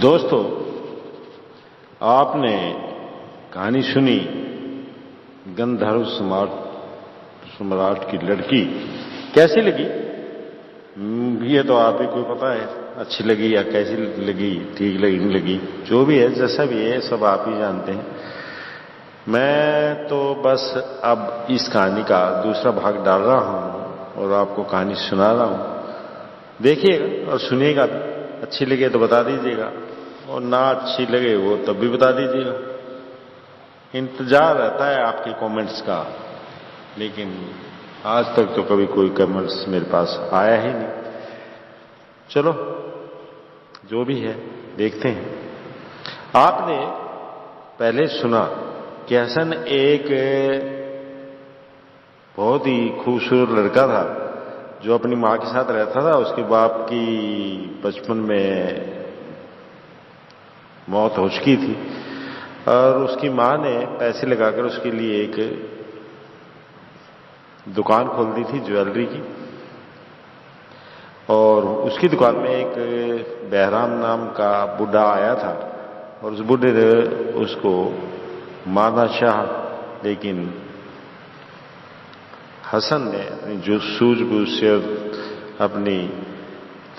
दोस्तों, आपने कहानी सुनी गंधर्व सम्राट की लड़की। कैसी लगी? ये तो आप ही को पता है, अच्छी लगी या कैसी लगी, ठीक लगी नहीं लगी, जो भी है जैसा भी है सब आप ही जानते हैं। मैं तो बस अब इस कहानी का दूसरा भाग डाल रहा हूं और आपको कहानी सुना रहा हूं। देखिएगा और सुनिएगा भी। अच्छी लगे तो बता दीजिएगा और ना अच्छी लगे वो तब भी बता दीजिएगा। इंतजार रहता है आपके कमेंट्स का, लेकिन आज तक तो कभी कोई कमेंट्स मेरे पास आया ही नहीं। चलो जो भी है देखते हैं। आपने पहले सुना कि हसन एक बहुत ही खूबसूरत लड़का था जो अपनी मां के साथ रहता था। उसके बाप की बचपन में मौत हो चुकी थी और उसकी मां ने पैसे लगाकर उसके लिए एक दुकान खोल दी थी ज्वेलरी की। और उसकी दुकान में एक बहराम नाम का बुढ़ा आया था और उस बुढ़े ने उसको मारना चाहा, लेकिन हसन ने अपनी जो सूझबूझ से अपनी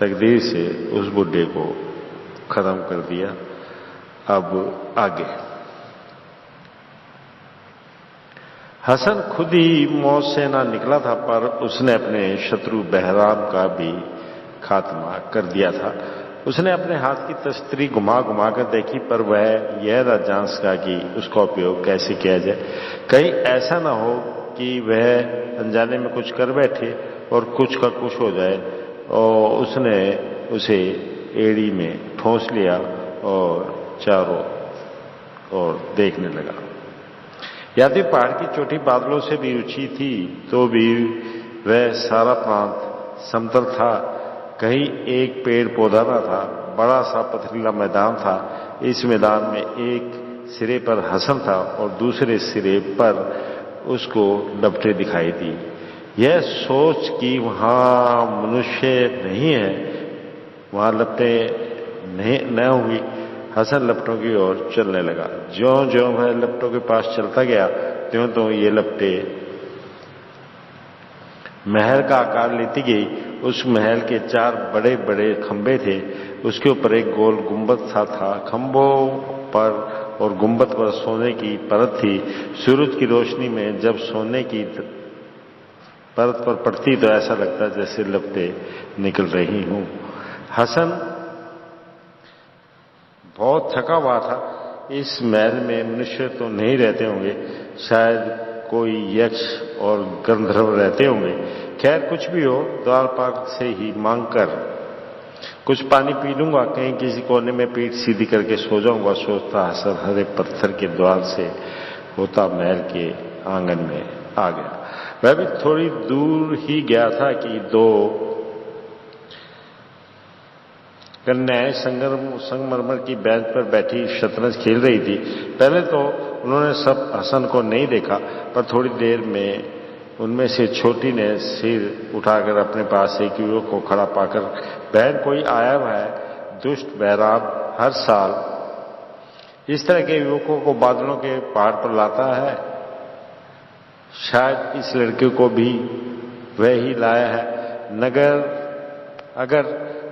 तकदीर से उस बुढ़े को खत्म कर दिया। अब आगे। हसन खुद ही मौत से ना निकला था, पर उसने अपने शत्रु बहराम का भी खात्मा कर दिया था। उसने अपने हाथ की तस्तरी घुमा घुमा कर देखी, पर वह यह न जान सका कि उसका उपयोग कैसे किया जाए। कहीं ऐसा ना हो कि वह अनजाने में कुछ कर बैठे और कुछ का कुछ हो जाए। और उसने उसे एड़ी में ठोंस लिया और चारों ओर देखने लगा। यदि पहाड़ की चोटी बादलों से भी ऊंची थी तो भी वह सारा प्रांत समतल था। कहीं एक पेड़ पौधा न था। बड़ा सा पथरीला मैदान था। इस मैदान में एक सिरे पर हसन था और दूसरे सिरे पर उसको लपटें दिखाई दी। यह सोच कि वहां मनुष्य नहीं है, वहां लपटें नहीं न हुई, हसन लपटों की ओर चलने लगा। ज्यों-ज्यों वह लपटों के पास चलता गया त्यों-त्यों ये लपटें महल का आकार लेती गई। उस महल के 4 बड़े बड़े खंभे थे। उसके ऊपर एक गोल गुंबद सा था। खंभों पर और गुंबद पर सोने की परत थी। सूरज की रोशनी में जब सोने की परत पर पड़ती तो ऐसा लगता जैसे लपटें निकल रही हों। हसन बहुत थका हुआ था। इस महल में मनुष्य तो नहीं रहते होंगे, शायद कोई यक्ष और गंधर्व रहते होंगे। खैर कुछ भी हो, द्वारपाल से ही मांगकर कुछ पानी पी लूंगा, कहीं किसी कोने में पीठ सीधी करके सो जाऊंगा, सोचता हसन हरे पत्थर के द्वार से होता महल के आंगन में आ गया। वह भी थोड़ी दूर ही गया था कि 2 कन्याएं संगमरमर की बेंच पर बैठी शतरंज खेल रही थी। पहले तो उन्होंने सब हसन को नहीं देखा, पर थोड़ी देर में उनमें से छोटी ने सिर उठाकर अपने पास एक युवक को खड़ा पाकर, बहन कोई आया हुआ है। दुष्ट बहराम हर साल इस तरह के युवकों को बादलों के पहाड़ पर लाता है। शायद इस लड़के को भी वह ही लाया है। अगर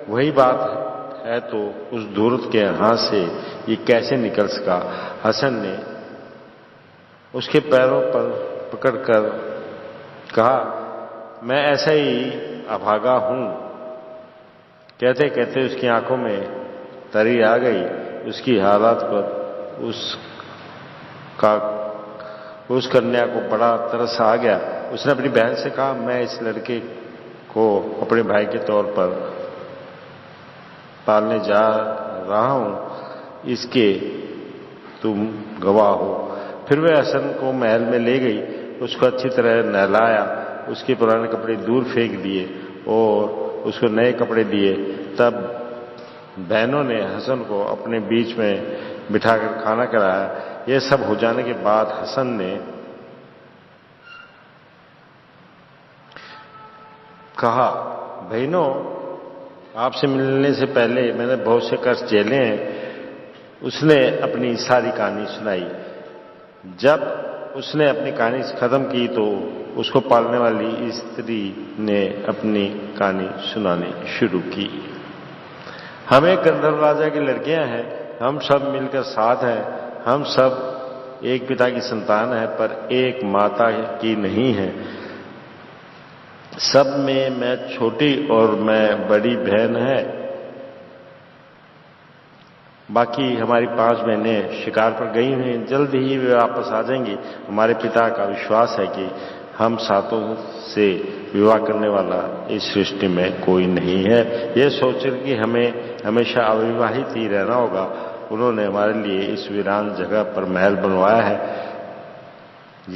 वही बात है तो उस धूर्त के हाथ से ये कैसे निकल सका। हसन ने उसके पैरों पर पकड़कर कहा, मैं ऐसा ही अभागा हूं। कहते कहते उसकी आंखों में तरी आ गई। उसकी हालत पर उस कन्या को बड़ा तरस आ गया। उसने अपनी बहन से कहा, मैं इस लड़के को अपने भाई के तौर पर पालने जा रहा हूं, इसके तुम गवाह हो। फिर वह हसन को महल में ले गई, उसको अच्छी तरह नहलाया, उसके पुराने कपड़े दूर फेंक दिए और उसको नए कपड़े दिए। तब बहनों ने हसन को अपने बीच में बिठाकर खाना खिलाया। यह सब हो जाने के बाद हसन ने कहा, बहनों आपसे मिलने से पहले मैंने बहुत से कष्ट झेले हैं उसने अपनी सारी कहानी सुनाई। जब उसने अपनी कहानी खत्म की तो उसको पालने वाली स्त्री ने अपनी कहानी सुनानी शुरू की। हम एक गंधर्व राजा की लड़कियां हैं, हम सब मिलकर साथ हैं, हम सब एक पिता की संतान है पर एक माता की नहीं है। सब में मैं छोटी और मैं बड़ी बहन है। बाकी हमारी 5 बहनें शिकार पर गई हुई हैं, जल्द ही वे वापस आ जाएंगी। हमारे पिता का विश्वास है कि हम सातों से विवाह करने वाला इस सृष्टि में कोई नहीं है। यह सोचकर कि हमें हमेशा अविवाहित ही रहना होगा, उन्होंने हमारे लिए इस वीरान जगह पर महल बनवाया है।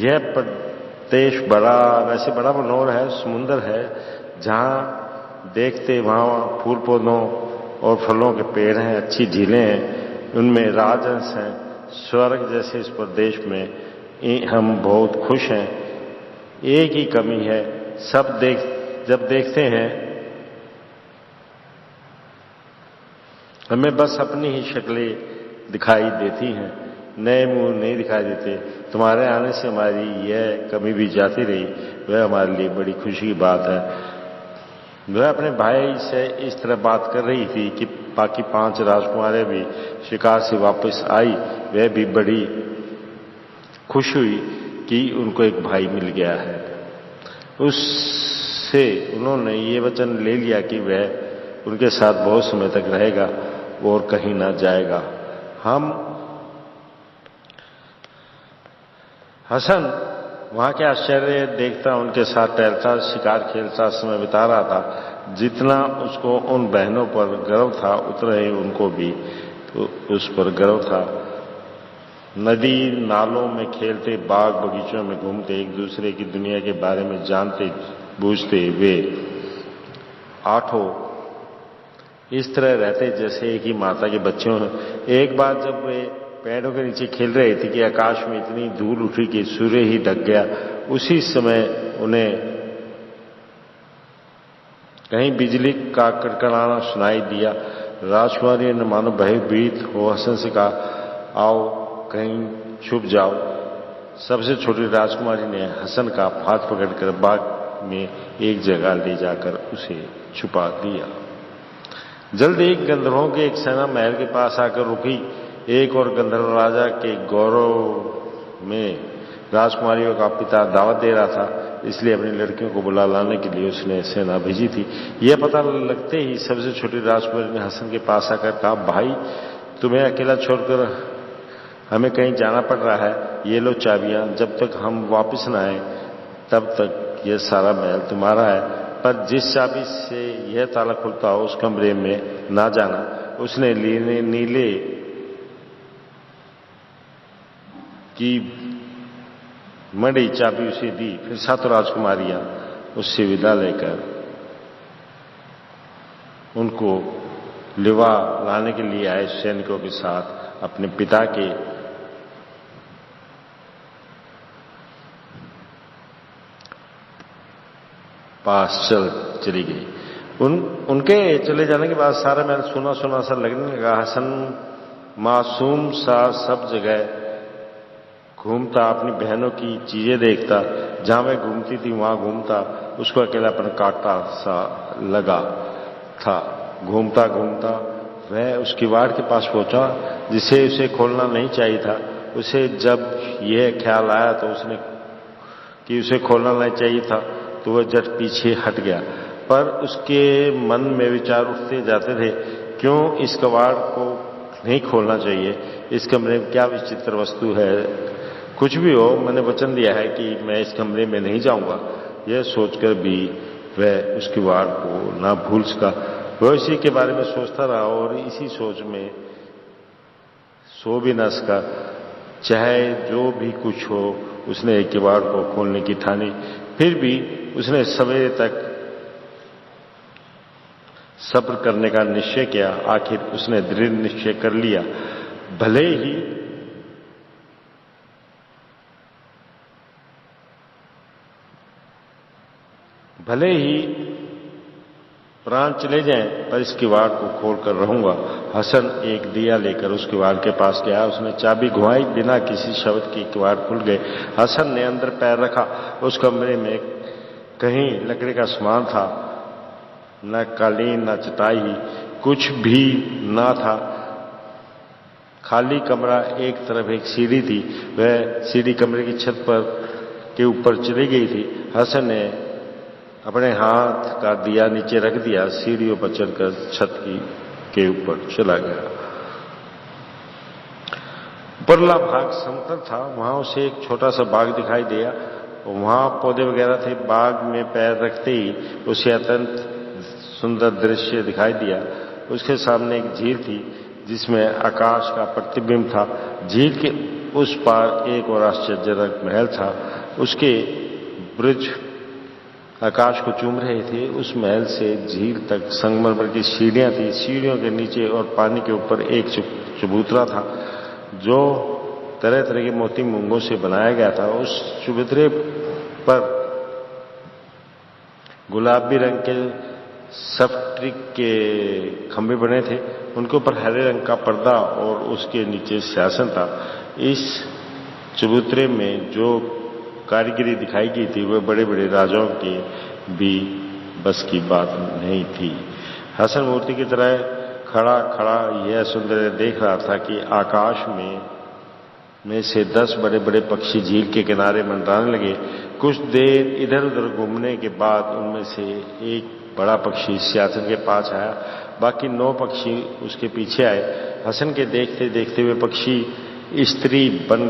यह प्रदेश वैसे बड़ा मनोहर है, समुद्र है, जहां देखते वहां फूल पौधों और फलों के पेड़ हैं, अच्छी झीलें हैं, उनमें राजहंस हैं। स्वर्ग जैसे इस प्रदेश में हम बहुत खुश हैं। एक ही कमी है, जब देखते हैं हमें बस अपनी ही शक्लें दिखाई देती हैं, नए मुंह नहीं दिखाई देते। तुम्हारे आने से हमारी यह कमी भी जाती रही, वह हमारे लिए बड़ी खुशी की बात है। वह अपने भाई से इस तरह बात कर रही थी कि बाकी 5 राजकुमारें भी शिकार से वापस आई। वह भी बड़ी खुश हुई कि उनको एक भाई मिल गया है। उससे उन्होंने ये वचन ले लिया कि वह उनके साथ बहुत समय तक रहेगा और कहीं ना जाएगा। हसन वहां के आश्चर्य देखता, उनके साथ टहलता, शिकार खेलता समय बिता रहा था। जितना उसको उन बहनों पर गर्व था उतना ही उनको भी उस पर गर्व था। नदी नालों में खेलते, बाग बगीचों में घूमते, एक दूसरे की दुनिया के बारे में जानते बूझते वे 8 इस तरह रहते जैसे एक ही माता के बच्चे हों। एक बार जब वे पेड़ों के नीचे खेल रहे थे कि आकाश में इतनी धूल उठी कि सूर्य ही ढक गया। उसी समय उन्हें कहीं बिजली का कड़कड़ाना सुनाई दिया। राजकुमारी ने मानो भयभीत हो हसन से कहा, आओ कहीं छुप जाओ। सबसे छोटी राजकुमारी ने हसन का हाथ पकड़कर बाग में एक जगह ले जाकर उसे छुपा दिया। जल्द ही गंधर्वों की एक सेना महल के पास आकर रुकी। एक और गंधर्व राजा के गौरव में राजकुमारियों का पिता दावत दे रहा था, इसलिए अपनी लड़कियों को बुला लाने के लिए उसने सेना भेजी थी। यह पता लगते ही सबसे छोटी राजकुमारी ने हसन के पास आकर कहा, भाई तुम्हें अकेला छोड़कर हमें कहीं जाना पड़ रहा है, ये लो चाबियां, जब तक हम वापस न आए तब तक यह सारा महल तुम्हारा है, पर जिस चाबी से यह ताला खुलता हो उस कमरे में ना जाना। उसने नीले की मड़ी चाबी उसे दी। फिर 7 राजकुमारियां उससे विदा लेकर उनको लिवा लाने के लिए आए सैनिकों के साथ अपने पिता के पास चली गई। उनके चले जाने के बाद सारा महल सुना सुना सा लगने लगा। हसन मासूम सा सब जगह घूमता, अपनी बहनों की चीजें देखता, जहां वह घूमती थी वहां घूमता। उसको अकेलापन काटा सा लगा था। घूमता घूमता वह उस किवाड़ के पास पहुंचा जिसे उसे खोलना नहीं चाहिए था। उसे जब यह ख्याल आया तो कि उसे खोलना नहीं चाहिए था तो वह झट पीछे हट गया। पर उसके मन में विचार उठते जाते थे, क्यों इस कबाड़ को नहीं खोलना चाहिए, इस कमरे में क्या विचित्र वस्तु है। कुछ भी हो, मैंने वचन दिया है कि मैं इस कमरे में नहीं जाऊंगा। यह सोचकर भी वह उस किवाड़ को ना भूल सका। वह इसी के बारे में सोचता रहा और इसी सोच में सो भी न सका। चाहे जो भी कुछ हो, उसने एक किवाड़ को खोलने की ठानी। फिर भी उसने सवेरे तक सब्र करने का निश्चय किया। आखिर उसने दृढ़ निश्चय कर लिया, भले ही प्राण चले जाएं पर इस किवाड़ को खोल कर रहूंगा। हसन एक दिया लेकर उस किवाड़ के पास गया। उसने चाबी घुमाई, बिना किसी शब्द की किवाड़ खुल गए। हसन ने अंदर पैर रखा। उस कमरे में कहीं लकड़ी का सामान था, न कालीन न चटाई, कुछ भी ना था। खाली कमरा, एक तरफ एक सीढ़ी थी। वह सीढ़ी कमरे की छत पर के ऊपर चली गई थी। हसन ने अपने हाथ का दिया नीचे रख दिया, सीढ़ियों पर चढ़कर छत के ऊपर चला गया। उपरला भाग समतल था, वहां उसे एक छोटा सा बाग दिखाई दिया। वहां पौधे वगैरह थे। बाग में पैर रखते ही उसे अत्यंत सुंदर दृश्य दिखाई दिया। उसके सामने एक झील थी जिसमें आकाश का प्रतिबिंब था। झील के उस पार एक और आश्चर्यजनक महल था। उसके ब्रिज आकाश को चूम रहे थे। उस महल से झील तक संगमरमर की सीढ़ियां थी। सीढ़ियों के नीचे और पानी के ऊपर एक चबूतरा था जो तरह तरह के मोती मूंगों से बनाया गया था। उस चबूतरे पर गुलाबी रंग के सफ्ट्रिक के खंभे बने थे। उनके ऊपर हरे रंग का पर्दा और उसके नीचे सिंहासन था। इस चबूतरे में जो कारीगरी दिखाई गई थी वह बड़े बड़े राजाओं के भी बस की बात नहीं थी। हसन मूर्ति की तरह खड़ा खड़ा यह सुंदर देख रहा था कि आकाश में से 10 बड़े बड़े पक्षी झील के किनारे मंडराने लगे। कुछ देर इधर उधर घूमने के बाद उनमें से एक बड़ा पक्षी सिंहासन के पास आया। बाकी 9 पक्षी उसके पीछे आए। हसन के देखते देखते वे पक्षी स्त्री बन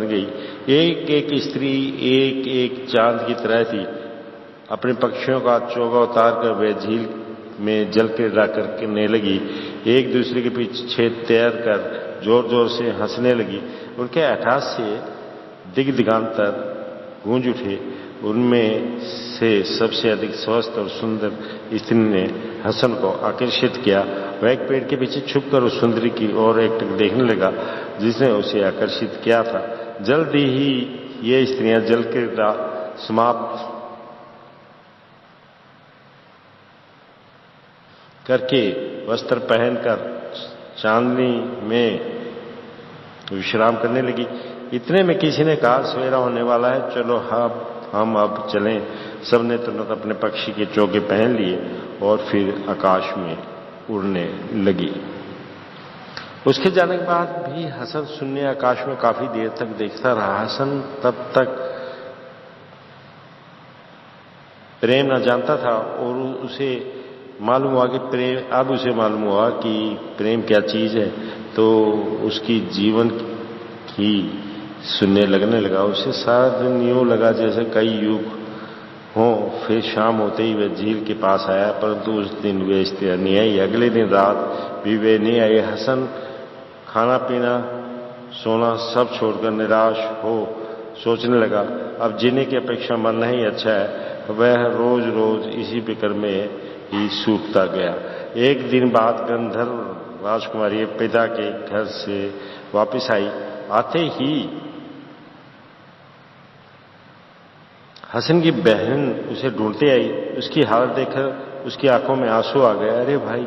गई। एक एक स्त्री एक एक चांद की तरह थी। अपने पक्षियों का चोगा उतार कर वे झील में जल क्रीड़ा करने लगी। एक दूसरे के पीछे तैर कर जोर जोर से हंसने लगी। उनके अट्टहास से दिग दिगांतर गूंज उठे। उनमें से सबसे अधिक स्वस्थ और सुंदर स्त्री ने हसन को आकर्षित किया। वह एक पेड़ के पीछे छुपकर उस सुंदरी की ओर एकटक देखने लगा जिसने उसे आकर्षित किया था। जल्दी ही ये स्त्रियां जल क्रीड़ा समाप्त करके वस्त्र पहनकर चांदनी में विश्राम करने लगी। इतने में किसी ने कहा, सवेरा होने वाला है, चलो हम अब चलें। सबने तुरंत अपने पक्षी के चोगे पहन लिए और फिर आकाश में उड़ने लगी। उसके जाने के बाद भी हसन शून्य आकाश में काफी देर तक देखता रहा। हसन तब तक प्रेम न जानता था और उसे मालूम हुआ कि अब उसे मालूम हुआ कि प्रेम क्या चीज है, तो उसकी जीवन ही शून्य लगने लगा। उसे सारा दिन यूं लगा जैसे कई युग हों। फिर शाम होते ही वह झील के पास आया, परंतु उस दिन वे स्त्रियां नहीं आई। अगले दिन रात भी वे नहीं आई। हसन खाना पीना सोना सब छोड़कर निराश हो सोचने लगा, अब जीने की अपेक्षा मरना ही अच्छा है। वह रोज रोज इसी फिक्र में ही सूखता गया। एक दिन बाद गंधर्व राजकुमारी पिता के घर से वापस आई। आते ही हसन की बहन उसे ढूंढते आई। उसकी हालत देखकर उसकी आंखों में आंसू आ गए। अरे भाई,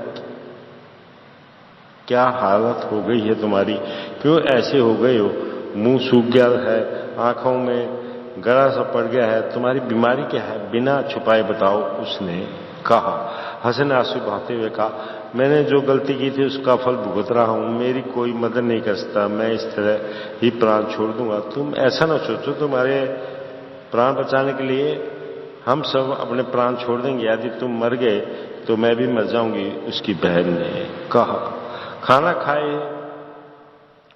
क्या हालत हो गई है तुम्हारी, क्यों ऐसे हो गए हो? मुंह सूख गया है, आंखों में गड़ा सा पड़ गया है, तुम्हारी बीमारी क्या है? बिना छुपाए बताओ, उसने कहा। हसन ने आंसू बहाते हुए कहा, मैंने जो गलती की थी उसका फल भुगत रहा हूं। मेरी कोई मदद नहीं कर सकता। मैं इस तरह ही प्राण छोड़ दूंगा। तुम ऐसा ना सोचो, तुम्हारे प्राण बचाने के लिए हम सब अपने प्राण छोड़ देंगे। यदि तुम मर गए तो मैं भी मर जाऊंगी, उसकी बहन ने कहा। खाना खाए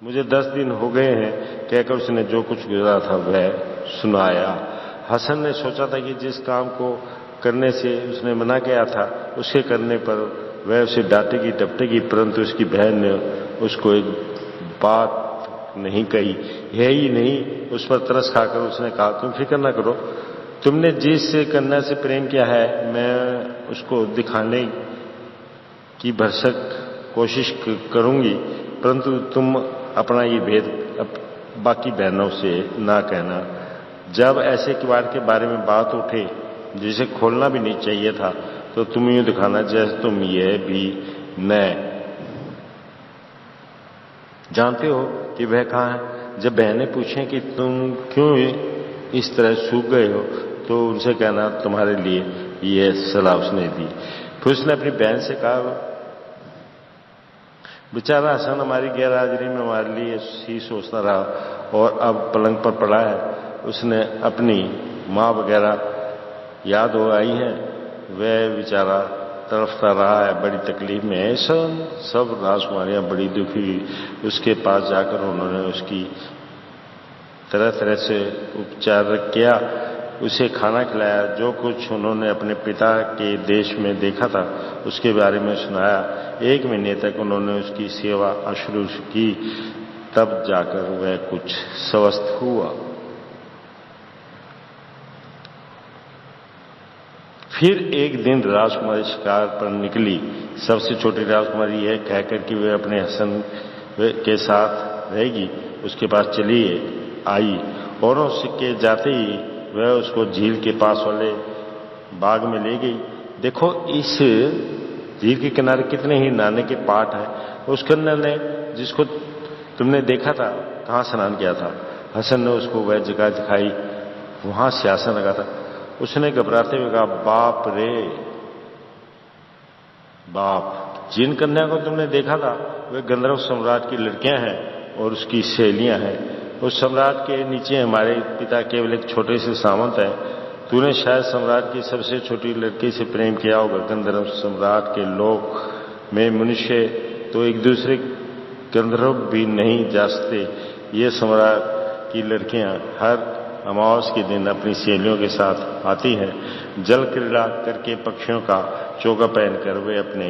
मुझे 10 दिन हो गए हैं, कहकर उसने जो कुछ गुजरा था वह सुनाया। हसन ने सोचा था कि जिस काम को करने से उसने मना किया था उसके करने पर वह उसे डांटेगी डपटेगी, परंतु उसकी बहन ने उसको एक बात नहीं कही। यही नहीं, उस पर तरस खाकर उसने कहा, तुम फिक्र न करो, तुमने जिस कन्या से प्रेम किया है मैं उसको दिखाने की भरसक कोशिश करूंगी, परंतु तुम अपना ये भेद बाकी बहनों से ना कहना। जब ऐसे किवाड़ के बारे में बात उठे जिसे खोलना भी नहीं चाहिए था, तो तुम यूं दिखाना जैसे तुम ये भी नए जानते हो कि वह कहाँ है। जब बहनें पूछें कि तुम क्यों इस तरह सूख गए हो, तो उनसे कहना तुम्हारे लिए ये सलाह उसने दी। फिर उसने अपनी बहन से कहा, बेचारा हसन हमारी गैर हाजिरी में हमारे लिए ही सोचता रहा और अब पलंग पर पड़ा है। उसने अपनी माँ वगैरह याद हो आई है, वह बेचारा तड़फता रहा है, बड़ी तकलीफ में है। सब राजकुमारियां बड़ी दुखी हुई। उसके पास जाकर उन्होंने उसकी तरह तरह से उपचार किया, उसे खाना खिलाया, जो कुछ उन्होंने अपने पिता के देश में देखा था उसके बारे में सुनाया। 1 महीने तक उन्होंने उसकी सेवा शुरू की, तब जाकर वह कुछ स्वस्थ हुआ। फिर एक दिन राजकुमारी शिकार पर निकली। सबसे छोटी राजकुमारी यह कहकर कि वह अपने हसन के साथ रहेगी, उसके पास चली आई और उसके जाते ही वह उसको झील के पास वाले बाग में ले गई। देखो इस झील के किनारे कितने ही नाने के पाट हैं। उस कन्या ने जिसको तुमने देखा था कहाँ स्नान किया था, हसन ने उसको वह जगह दिखाई, वहां सिंहासन लगा था। उसने घबराते हुए कहा, बाप रे बाप, जिन कन्या को तुमने देखा था वे गंधर्व सम्राट की लड़कियां हैं और उसकी सहेलियां हैं। उस सम्राट के नीचे हमारे पिता केवल एक छोटे से सामंत हैं। तूने शायद सम्राट की सबसे छोटी लड़की से प्रेम किया होगा। गंधर्व सम्राट के लोक में मनुष्य तो एक दूसरे गंधर्व भी नहीं जांचते। ये सम्राट की लड़कियां हर अमावस के दिन अपनी सहेलियों के साथ आती हैं। जल क्रीड़ा करके पक्षियों का चोगा पहनकर वे अपने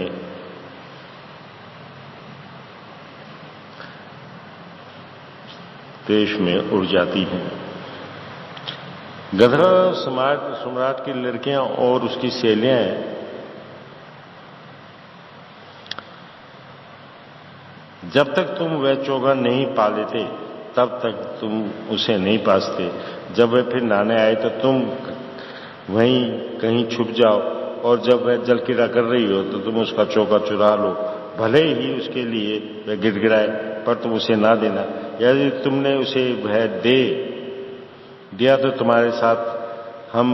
देश में उड़ जाती हैं। गंधर्व सम्राट की लड़कियां और उसकी सहेलियां जब तक तुम वह चोगा नहीं पा लेते तब तक तुम उसे नहीं पासते। जब वह फिर नहाने आए तो तुम वहीं कहीं छुप जाओ और जब वह जल क्रीड़ा कर रही हो तो तुम उसका चोगा चुरा लो। भले ही उसके लिए वह गिड़गिड़ाए पर तुम उसे ना देना। यदि तुमने उसे वह दिया तो तुम्हारे साथ हम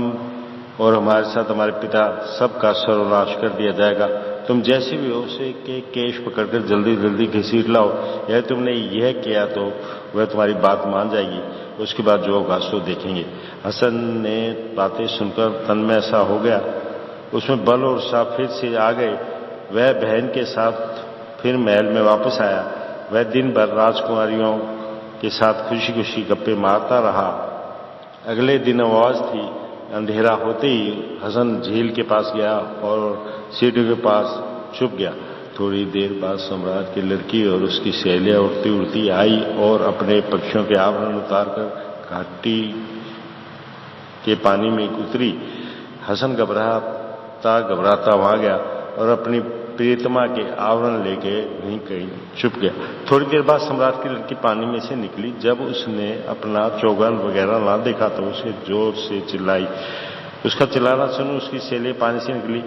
और हमारे साथ हमारे पिता सबका सर्वनाश कर दिया जाएगा। तुम जैसे भी हो उसे के केश पकड़कर जल्दी जल्दी घसीट लाओ। यदि तुमने यह किया तो वह तुम्हारी बात मान जाएगी। उसके बाद जो होगा सो देखेंगे। हसन ने बातें सुनकर तन में ऐसा हो गया, उसमें बल और उत्साह फिर से आ गए। वह बहन के साथ फिर महल में वापस आया। वह दिन भर राजकुमारियों के साथ खुशी खुशी गप्पे मारता रहा। अगले दिन अमावस थी। अंधेरा होते ही हसन झील के पास गया और सीढ़ियों के पास छुप गया। थोड़ी देर बाद सम्राट की लड़की और उसकी सहेलियां उड़ती उड़ती आई और अपने पक्षियों के आवरण उतारकर घाटी के पानी में उतरी। हसन घबराता वहां गया और अपनी प्रियतमा के आवरण लेके वहीं कहीं छुप गया। थोड़ी देर बाद सम्राट की लड़की पानी में से निकली। जब उसने अपना चौगान वगैरह ना देखा तो उसे जोर से चिल्लाई। उसका चिल्लाना सुन उसकी सहेलियां पानी से निकली।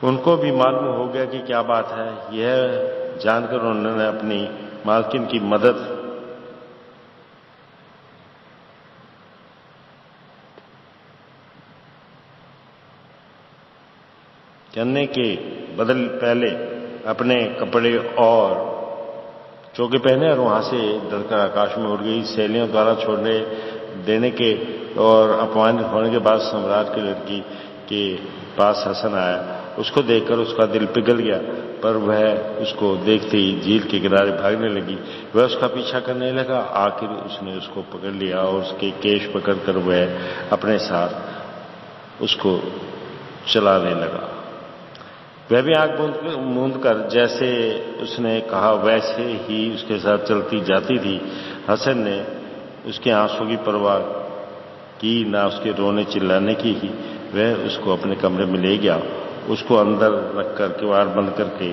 उनको भी मालूम हो गया कि क्या बात है। यह जानकर उन्होंने अपनी मालकिन की मदद करने के बदल पहले अपने कपड़े और चोगे पहने और वहां से डरकर आकाश में उड़ गई। सहेलियों द्वारा छोड़ने देने के और अपमानित होने के बाद सम्राट की लड़की के पास हसन आया। उसको देखकर उसका दिल पिघल गया, पर वह उसको देखते ही झील के किनारे भागने लगी। वह उसका पीछा करने लगा। आखिर उसने उसको पकड़ लिया और उसके केश पकड़कर वह अपने साथ उसको चलाने लगा। वह भी आंख मूंद कर जैसे उसने कहा वैसे ही उसके साथ चलती जाती थी। हसन ने उसके आंसू की परवाह की ना उसके रोने चिल्लाने की ही। वह उसको अपने कमरे में ले गया, उसको अंदर रखकर किवाड़ बंद करके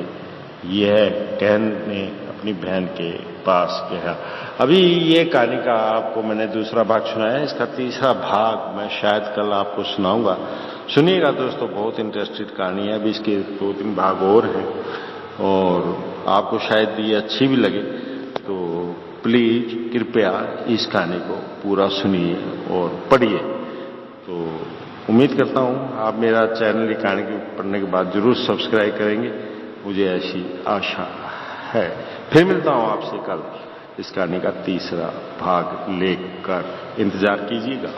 यह कहने अपनी बहन के पास गया। अभी ये कहानी का आपको मैंने दूसरा भाग सुनाया। इसका तीसरा भाग मैं शायद कल आपको सुनाऊंगा। सुनिएगा दोस्तों, बहुत इंटरेस्टेड कहानी है। अभी इसके 2-3 भाग और हैं और आपको शायद ये अच्छी भी लगे, तो प्लीज कृपया इस कहानी को पूरा सुनिए और पढ़िए। तो उम्मीद करता हूँ आप मेरा चैनल की कहानी पढ़ने के बाद जरूर सब्सक्राइब करेंगे, मुझे ऐसी आशा है। फिर मिलता हूँ आपसे कल इस कहानी का तीसरा भाग लेकर, इंतजार कीजिएगा।